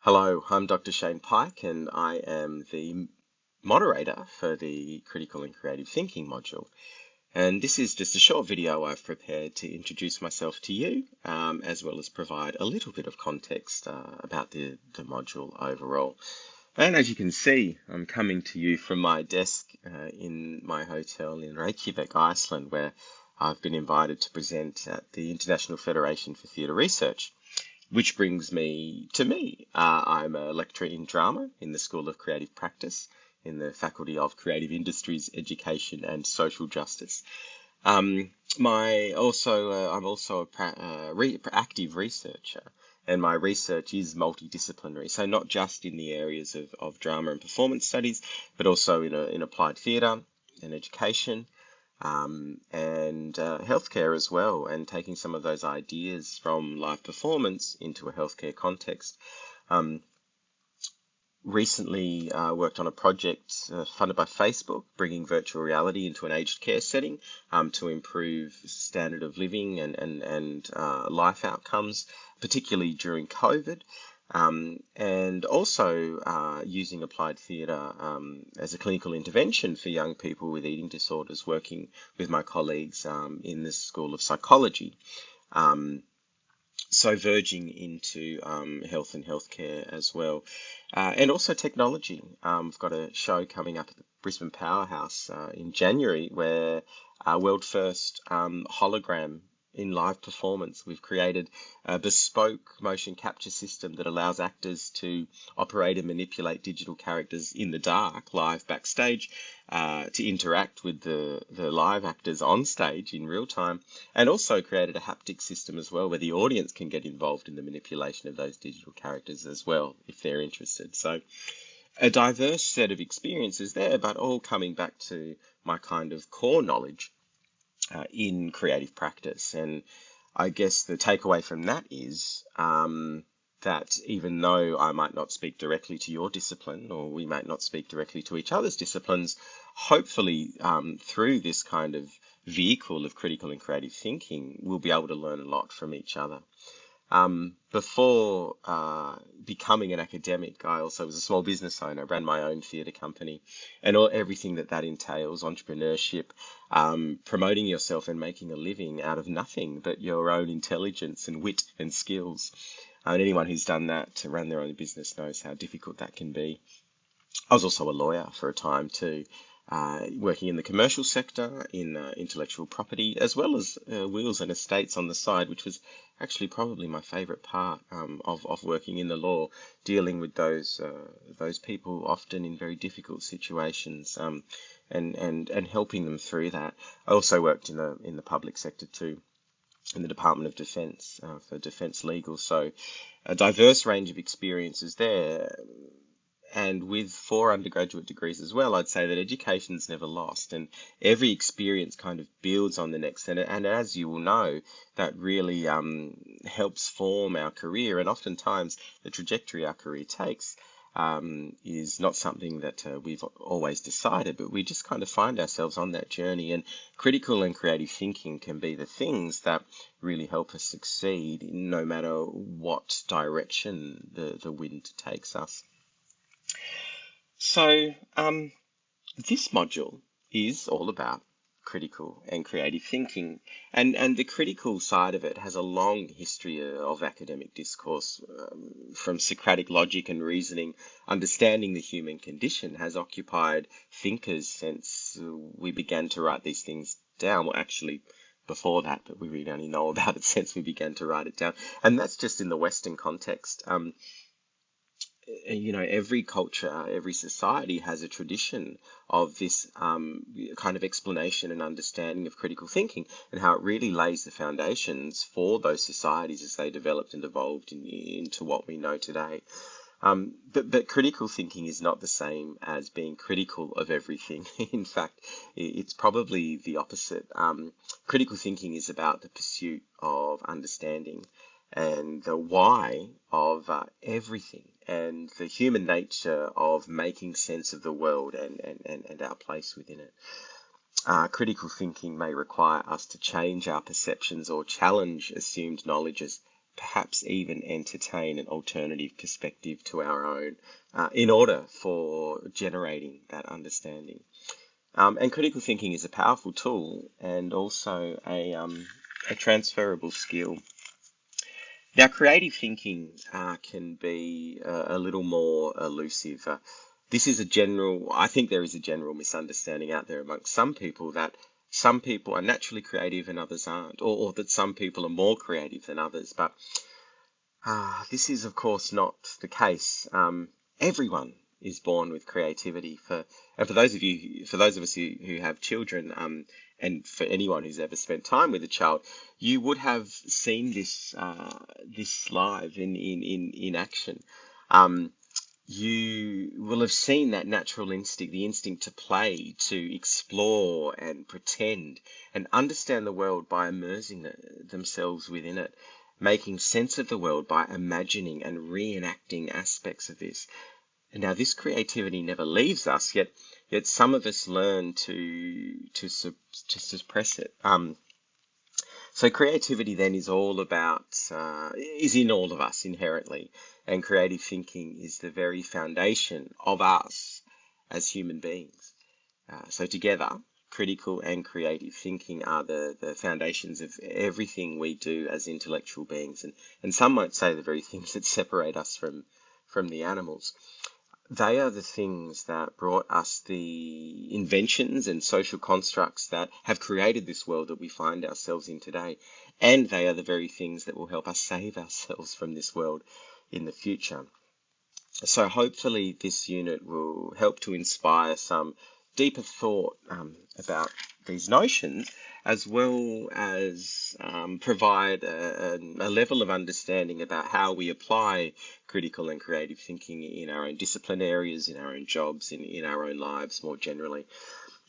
Hello, I'm Dr. Shane Pike, and I am the moderator for the Critical and Creative Thinking module. And this is just a short video I've prepared to introduce myself to you, as well as provide a little bit of context about the module overall. And as you can see, I'm coming to you from my desk in my hotel in Reykjavik, Iceland, where I've been invited to present at the International Federation for Theatre Research. Which brings me to me. I'm a lecturer in drama in the School of Creative Practice in the Faculty of Creative Industries, Education and Social Justice. I'm also a active researcher, and my research is multidisciplinary. So not just in the areas of drama and performance studies, but also in applied theatre and education, and healthcare as well, and taking some of those ideas from live performance into a healthcare context. Um, Recently worked on a project funded by Facebook, bringing virtual reality into an aged care setting to improve standard of living and life outcomes, particularly during COVID. And also using applied theatre as a clinical intervention for young people with eating disorders, working with my colleagues in the School of Psychology. So verging into health and healthcare as well, and also technology. We've got a show coming up at the Brisbane Powerhouse in January where our world first hologram in live performance. We've created a bespoke motion capture system that allows actors to operate and manipulate digital characters in the dark, live backstage, to interact with the live actors on stage in real time, and also created a haptic system as well, where the audience can get involved in the manipulation of those digital characters as well, if they're interested. So a diverse set of experiences there, but all coming back to my kind of core knowledge in creative practice. And I guess the takeaway from that is that even though I might not speak directly to your discipline, or we might not speak directly to each other's disciplines, hopefully through this kind of vehicle of critical and creative thinking, we'll be able to learn a lot from each other. Before becoming an academic, I also was a small business owner, ran my own theatre company, and everything that entails, entrepreneurship, promoting yourself and making a living out of nothing but your own intelligence and wit and skills. And anyone who's done that to run their own business knows how difficult that can be. I was also a lawyer for a time too, working in the commercial sector in intellectual property, as well as wills and estates on the side, which was actually probably my favourite part of working in the law, dealing with those people often in very difficult situations, and helping them through that. I also worked in the public sector too, in the Department of Defence for Defence Legal, so a diverse range of experiences there. And with 4 undergraduate degrees as well, I'd say that education's never lost, and every experience kind of builds on the next. And as you will know, that really helps form our career. And oftentimes, the trajectory our career takes is not something that we've always decided, but we just kind of find ourselves on that journey. And critical and creative thinking can be the things that really help us succeed, no matter what direction the wind takes us. So this module is all about critical and creative thinking, and the critical side of it has a long history of academic discourse, from Socratic logic and reasoning. Understanding the human condition has occupied thinkers since we began to write these things down. Well, actually, before that, but we really only know about it since we began to write it down. And that's just in the Western context. Every culture, every society has a tradition of this kind of explanation and understanding of critical thinking, and how it really lays the foundations for those societies as they developed and evolved into what we know today. But critical thinking is not the same as being critical of everything. In fact, it's probably the opposite. Critical thinking is about the pursuit of understanding and the why of everything, and the human nature of making sense of the world and our place within it. Critical thinking may require us to change our perceptions or challenge assumed knowledge as perhaps even entertain an alternative perspective to our own in order for generating that understanding. And critical thinking is a powerful tool and also a transferable skill. Now, creative thinking can be a little more elusive. This is a general, I think there is a general misunderstanding out there amongst some people that some people are naturally creative and others aren't, or that some people are more creative than others. But this is, of course, not the case. Everyone is born with creativity. And for those of you, for those of us who have children, and for anyone who's ever spent time with a child, you would have seen this live in action. Um, you will have seen that natural instinct, the instinct to play, to explore and pretend and understand the world by immersing themselves within it, making sense of the world by imagining and reenacting aspects of this. And now this creativity never leaves us, yet some of us learn to suppress it. So creativity then is all about, is in all of us inherently, and creative thinking is the very foundation of us as human beings. So together, critical and creative thinking are the foundations of everything we do as intellectual beings, and some might say the very things that separate us from the animals. They are the things that brought us the inventions and social constructs that have created this world that we find ourselves in today. And they are the very things that will help us save ourselves from this world in the future. So hopefully this unit will help to inspire some deeper thought about these notions, as well as provide a level of understanding about how we apply critical and creative thinking in our own discipline areas, in our own jobs, in our own lives more generally.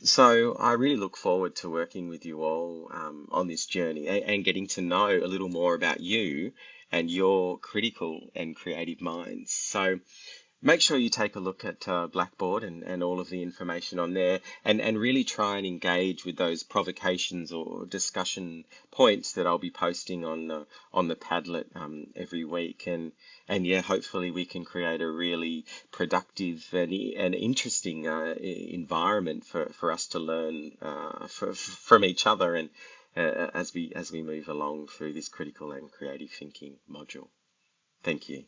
So I really look forward to working with you all on this journey and getting to know a little more about you and your critical and creative minds. So make sure you take a look at Blackboard and all of the information on there, and really try and engage with those provocations or discussion points that I'll be posting on the Padlet every week. And yeah, hopefully we can create a really productive and interesting environment for us to learn from each other and as we move along through this critical and creative thinking module. Thank you.